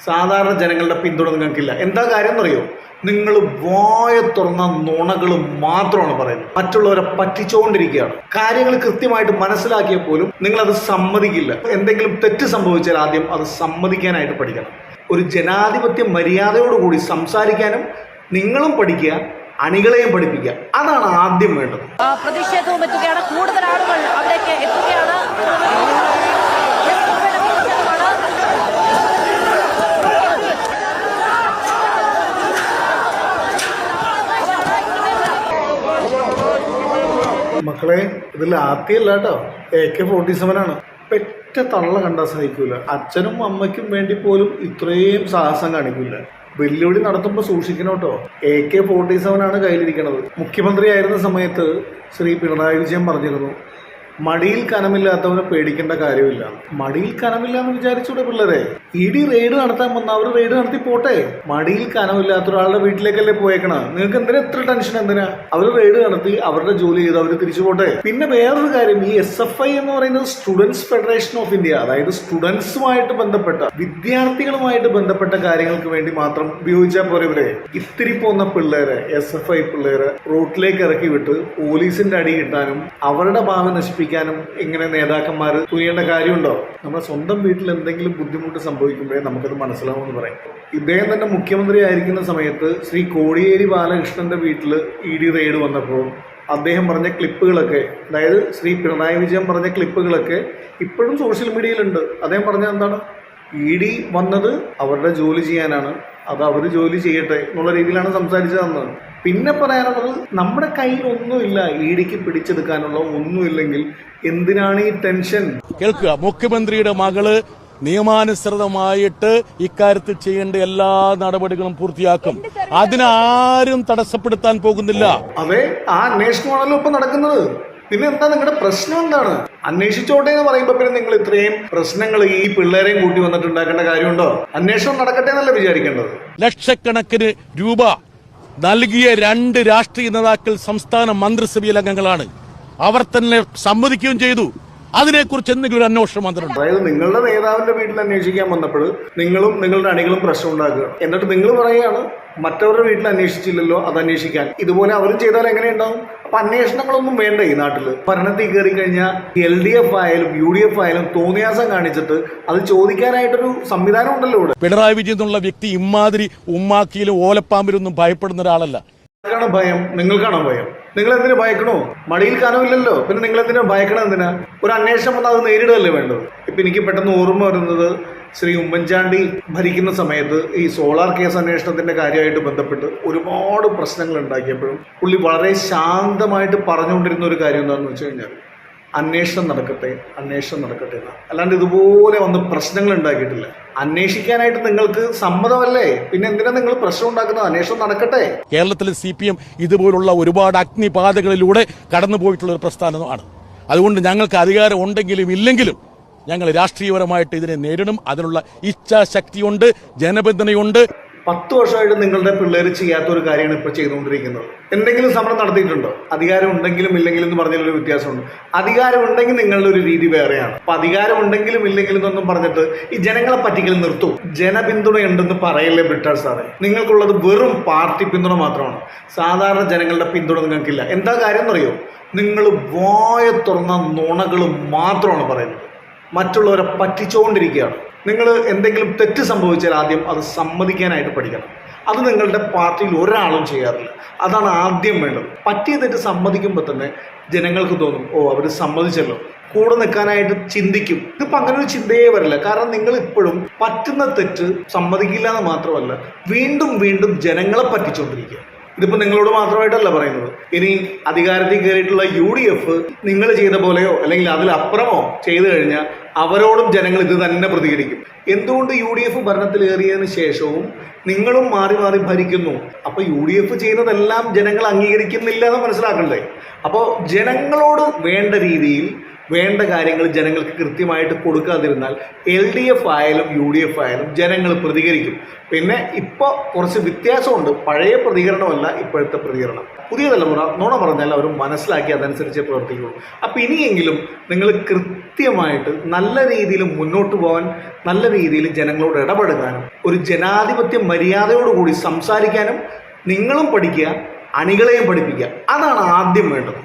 സാധാരണ ജനങ്ങളുടെ പിന്തുണ നിങ്ങൾക്കില്ല. എന്താ കാര്യം എന്നറിയോ? നിങ്ങൾ വായ തുറന്ന നുണകൾ മാത്രമാണ് പറയുന്നത്. മറ്റുള്ളവരെ പറ്റിച്ചുകൊണ്ടിരിക്കുകയാണ്. കാര്യങ്ങൾ കൃത്യമായിട്ട് മനസ്സിലാക്കിയാൽ പോലും നിങ്ങളത് സമ്മതിക്കില്ല. എന്തെങ്കിലും തെറ്റ് സംഭവിച്ചാൽ ആദ്യം അത് സമ്മതിക്കാനായിട്ട് പഠിക്കണം. ഒരു ജനാധിപത്യ മര്യാദയോടുകൂടി സംസാരിക്കാനും നിങ്ങളും പഠിക്കുക, അണികളെയും പഠിപ്പിക്കുക. അതാണ് ആദ്യം വേണ്ടത്. പ്രതിഷേധവും എത്തുകയാണ്, കൂടുതൽ ആളുകൾ അവിടേക്ക് എത്തുകയാണ്. മക്കളെ, ഇതിൽ ആദ്യമല്ല കേട്ടോ, AK-47 ആണ്. പെറ്റ തള്ള കണ്ടാൽ സഹിക്കൂല. അച്ഛനും അമ്മയ്ക്കും വേണ്ടി പോലും ഇത്രയും സാഹസം കാണിക്കൂല. വെല്ലുവിളി നടത്തുമ്പോൾ സൂക്ഷിക്കണം കേട്ടോ. AK-47 ആണ് കയ്യിലിരിക്കണത്. മുഖ്യമന്ത്രി ആയിരുന്ന സമയത്ത് ശ്രീ പിണറായി വിജയൻ പറഞ്ഞിരുന്നു, മടിയിൽ കനമില്ലാത്തവന് പേടിക്കേണ്ട കാര്യമില്ല. മടിയിൽ കനമില്ല എന്ന് വിചാരിച്ചൂടെ പിള്ളേരെ? ഇടി റെയ്ഡ് നടത്താൻ വന്ന അവർ റെയ്ഡ് നടത്തി പോട്ടെ. മടിയിൽ കനമില്ലാത്ത ഒരാളുടെ വീട്ടിലേക്കല്ലേ പോയേക്കണ? നിങ്ങൾക്ക് എന്തിനാ എത്ര ടെൻഷൻ? എന്തിനാ? അവർ റെയ്ഡ് നടത്തി അവരുടെ ജോലി ചെയ്ത് അവർ തിരിച്ചു പോട്ടെ. പിന്നെ വേറൊരു കാര്യം, ഈ SFI എന്ന് പറയുന്നത് സ്റ്റുഡൻസ് ഫെഡറേഷൻ ഓഫ് ഇന്ത്യ, അതായത് സ്റ്റുഡൻസുമായിട്ട് ബന്ധപ്പെട്ട, വിദ്യാർത്ഥികളുമായിട്ട് ബന്ധപ്പെട്ട കാര്യങ്ങൾക്ക് വേണ്ടി മാത്രം ഉപയോഗിച്ചാൽ പോരെ ഇവരെ? ഇത്തിരി പോന്ന പിള്ളേരെ, SFI പിള്ളേരെ റോട്ടിലേക്ക് ഇറക്കി വിട്ട് പോലീസിന്റെ അടി കിട്ടാനും അവരുടെ ഭാവി നശിപ്പിക്കാനും ഇങ്ങനെ നേതാക്കന്മാർ തുനിയേണ്ട കാര്യമുണ്ടോ? നമ്മുടെ സ്വന്തം വീട്ടിൽ എന്തെങ്കിലും ബുദ്ധിമുട്ട് സംഭവിക്കുമ്പോഴേ നമുക്കത് മനസ്സിലാവുമെന്ന് പറയും. ഇദ്ദേഹം തന്നെ മുഖ്യമന്ത്രി ആയിരിക്കുന്ന സമയത്ത് ശ്രീ കോടിയേരി ബാലകൃഷ്ണന്റെ വീട്ടിൽ ED റെയ്ഡ് വന്നപ്പോൾ അദ്ദേഹം പറഞ്ഞ ക്ലിപ്പുകളൊക്കെ, അതായത് ശ്രീ പിണറായി വിജയൻ പറഞ്ഞ ക്ലിപ്പുകളൊക്കെ ഇപ്പോഴും സോഷ്യൽ മീഡിയയിലുണ്ട്. അദ്ദേഹം പറഞ്ഞ എന്താണ്? ED വന്നത് അവരുടെ ജോലി ചെയ്യാനാണ്, അത് അവർ ജോലി ചെയ്യട്ടെ എന്നുള്ള രീതിയിലാണ് സംസാരിച്ചതെന്ന്. പിന്നെ പറയാനുള്ളത്, നമ്മുടെ കയ്യിൽ ഒന്നുമില്ല EDക്ക് പിടിച്ചെടുക്കാനുള്ള, ഒന്നുമില്ലെങ്കിൽ എന്തിനാണ് ഈ ടെൻഷൻ? കേൾക്കുക, മുഖ്യമന്ത്രിയുടെ മകള് നിയമാനുസൃതമായിട്ട് ഇക്കാര്യത്തിൽ ചെയ്യേണ്ട എല്ലാ നടപടികളും പൂർത്തിയാക്കും. അതിനാരും തടസ്സപ്പെടുത്താൻ പോകുന്നില്ല. അതെ, ആ അന്വേഷണമാണല്ലോ ഇപ്പൊ നടക്കുന്നത്. പിന്നെ എന്താ നിങ്ങളുടെ പ്രശ്നം? എന്താണ്? അന്വേഷിച്ചോട്ടെ എന്ന് പറയുമ്പോ പിന്നെ നിങ്ങൾ ഇത്രയും പ്രശ്നങ്ങൾ ഈ പിള്ളേരെയും കൂട്ടി വന്നിട്ടുണ്ടാക്കേണ്ട കാര്യമുണ്ടോ? അന്വേഷണം നടക്കട്ടെ എന്നല്ല വിചാരിക്കേണ്ടത്. ലക്ഷക്കണക്കിന് രൂപ നൽകിയ 2 രാഷ്ട്രീയ നേതാക്കൾ സംസ്ഥാന മന്ത്രിസഭയിൽ അംഗങ്ങളാണ്. അവർ തന്നെ സമ്മതിക്കുകയും ചെയ്തു. അതിനെക്കുറിച്ച് എന്തെങ്കിലും ഒരു അന്വേഷണം വന്നിട്ടുണ്ട്? അതായത് നിങ്ങളുടെ നേതാവിന്റെ വീട്ടിൽ അന്വേഷിക്കാൻ വന്നപ്പോൾ നിങ്ങളും നിങ്ങളുടെ അണികളും പ്രശ്നം ഉണ്ടാക്കുക, എന്നിട്ട് നിങ്ങൾ പറയുകയാണ് മറ്റവരുടെ വീട്ടിൽ അന്വേഷിച്ചില്ലല്ലോ, അത് അന്വേഷിക്കാൻ. ഇതുപോലെ അവരും ചെയ്താൽ എങ്ങനെയുണ്ടാവും? അപ്പൊ അന്വേഷണങ്ങളൊന്നും വേണ്ട ഈ നാട്ടില്. ഭരണത്തിൽ കയറി കഴിഞ്ഞാൽ LDF ആയാലും UDF ആയാലും തോന്നിയാസം കാണിച്ചിട്ട് അത് ചോദിക്കാനായിട്ടൊരു സംവിധാനം ഉണ്ടല്ലോ ഇവിടെ. പിണറായി വിജയൻ എന്നുള്ള വ്യക്തി ഇമാതിരി ഉമ്മാക്കിയിലും ഓലപ്പാമ്പിലൊന്നും ഭയപ്പെടുന്ന ഒരാളല്ല. ഭയം? നിങ്ങൾക്കാണോ ഭയം? നിങ്ങൾ എന്തിനു ഭയക്കണോ? മടിയിൽ കനമില്ലല്ലോ, പിന്നെ നിങ്ങൾ എന്തിനാ ഭയക്കണം? എന്തിനാ? ഒരു അന്വേഷണം വന്നാൽ അത് നേരിടുകയല്ലേ വേണ്ടത്. ഇപ്പൊ എനിക്ക് പെട്ടെന്ന് ഓർമ്മ വരുന്നത്, ശ്രീ ഉമ്മൻചാണ്ടി ഭരിക്കുന്ന സമയത്ത് ഈ സോളാർ കേസ് അന്വേഷണത്തിന്റെ കാര്യമായിട്ട് ബന്ധപ്പെട്ട് ഒരുപാട് പ്രശ്നങ്ങൾ ഉണ്ടാക്കിയപ്പോഴും പുള്ളി വളരെ ശാന്തമായിട്ട് പറഞ്ഞുകൊണ്ടിരുന്ന ഒരു കാര്യം എന്താണെന്ന് വെച്ച് കഴിഞ്ഞാൽ, അന്വേഷണം നടക്കട്ടെ, അന്വേഷണം നടക്കട്ടെ എന്നാണ്. അല്ലാണ്ട് ഇതുപോലെ വന്ന് പ്രശ്നങ്ങൾ ഉണ്ടാക്കിയിട്ടില്ല. അന്വേഷിക്കാനായിട്ട് നിങ്ങൾക്ക് സമ്മതമല്ലേ, പിന്നെ എന്തിനാ നിങ്ങൾ പ്രശ്നം ഉണ്ടാക്കുന്നത്? അന്വേഷണം നടക്കട്ടെ. കേരളത്തിലെ CPM ഇതുപോലുള്ള ഒരുപാട് അഗ്നിപാതകളിലൂടെ കടന്നുപോയിട്ടുള്ള ഒരു പ്രസ്ഥാനമാണ്. അതുകൊണ്ട് ഞങ്ങൾക്ക് അധികാരം ഉണ്ടെങ്കിലും ഇല്ലെങ്കിലും ഞങ്ങൾ രാഷ്ട്രീയപരമായിട്ട് ഇതിനെ നേരിടും. അതിനുള്ള ഇച്ഛാശക്തിയുണ്ട്, ജനപിന്തുണയുണ്ട്. 10 വർഷമായിട്ട് നിങ്ങളുടെ പിള്ളേർ ചെയ്യാത്ത ഒരു കാര്യമാണ് ഇപ്പോൾ ചെയ്തുകൊണ്ടിരിക്കുന്നത്. എന്തെങ്കിലും സമരം നടത്തിയിട്ടുണ്ടോ? അധികാരം ഉണ്ടെങ്കിലും ഇല്ലെങ്കിലും എന്ന് പറഞ്ഞൊരു വ്യത്യാസമുണ്ട്. അധികാരം ഉണ്ടെങ്കിൽ നിങ്ങളുടെ ഒരു രീതി വേറെയാണ്. അപ്പൊ അധികാരം ഉണ്ടെങ്കിലും ഇല്ലെങ്കിലും എന്നൊന്നും പറഞ്ഞിട്ട് ഈ ജനങ്ങളെ പറ്റിക്കൽ നിർത്തും. ജനപിന്തുണയുണ്ടെന്ന് പറയല്ലേ ബ്രിട്ടാസ് സാറേ? നിങ്ങൾക്കുള്ളത് വെറും പാർട്ടി പിന്തുണ മാത്രമാണ്. സാധാരണ ജനങ്ങളുടെ പിന്തുണ നിങ്ങൾക്കില്ല. എന്താ കാര്യം എന്നറിയോ? നിങ്ങൾ വായ തുറന്ന നുണകൾ മാത്രമാണ് പറയുന്നത്. മറ്റുള്ളവരെ പറ്റിച്ചുകൊണ്ടിരിക്കുകയാണ്. നിങ്ങൾ എന്തെങ്കിലും തെറ്റ് സംഭവിച്ചാൽ ആദ്യം അത് സമ്മതിക്കാനായിട്ട് പഠിക്കണം. അത് നിങ്ങളുടെ പാർട്ടിയിൽ ഒരാളും ചെയ്യാറില്ല. അതാണ് ആദ്യം വേണ്ടത്. പറ്റിയ തെറ്റ് സമ്മതിക്കുമ്പോൾ തന്നെ ജനങ്ങൾക്ക് തോന്നും, ഓ അവർ സമ്മതിച്ചല്ലോ, കൂടെ നിൽക്കാനായിട്ട് ചിന്തിക്കും. ഇതിപ്പോൾ അങ്ങനെ ഒരു ചിന്തയെ വരില്ല. കാരണം നിങ്ങൾ ഇപ്പോഴും പറ്റുന്ന തെറ്റ് സമ്മതിക്കില്ല എന്ന് മാത്രമല്ല, വീണ്ടും വീണ്ടും ജനങ്ങളെ പറ്റിച്ചുകൊണ്ടിരിക്കുക. ഇതിപ്പോൾ നിങ്ങളോട് മാത്രമായിട്ടല്ല പറയുന്നത്. ഇനി അധികാരത്തിൽ കയറിയിട്ടുള്ള UDF നിങ്ങൾ ചെയ്ത പോലെയോ അല്ലെങ്കിൽ അതിലപ്പുറമോ ചെയ്തു കഴിഞ്ഞാൽ അവരോടും ജനങ്ങൾ ഇത് തന്നെ പ്രതികരിക്കും. എന്തുകൊണ്ട് UDF ഭരണത്തിലേറിയതിനു ശേഷവും നിങ്ങളും മാറി മാറി ഭരിക്കുന്നു? അപ്പോൾ UDF ചെയ്യുന്നതെല്ലാം ജനങ്ങൾ അംഗീകരിക്കുന്നില്ല എന്ന് മനസ്സിലാക്കണ്ടേ? അപ്പോൾ ജനങ്ങളോട് വേണ്ട രീതിയിൽ വേണ്ട കാര്യങ്ങൾ ജനങ്ങൾക്ക് കൃത്യമായിട്ട് കൊടുക്കാതിരുന്നാൽ LDF ആയാലും UDF ആയാലും ജനങ്ങൾ പ്രതികരിക്കും. പിന്നെ ഇപ്പോൾ കുറച്ച് വ്യത്യാസമുണ്ട്. പഴയ പ്രതികരണമല്ല ഇപ്പോഴത്തെ പ്രതികരണം. പുതിയ തലമുറ നുണ പറഞ്ഞാൽ അവർ മനസ്സിലാക്കി അതനുസരിച്ച് പ്രവർത്തിക്കുള്ളൂ. അപ്പോൾ ഇനിയെങ്കിലും നിങ്ങൾ കൃത്യമായിട്ട് നല്ല രീതിയിൽ മുന്നോട്ട് പോകാൻ, നല്ല രീതിയിൽ ജനങ്ങളോട് ഇടപെടുവാനും, ഒരു ജനാധിപത്യ മര്യാദയോടുകൂടി സംസാരിക്കാനും നിങ്ങളും പഠിക്കുക, അണികളെയും പഠിപ്പിക്കുക. അതാണ് ആദ്യം വേണ്ടത്.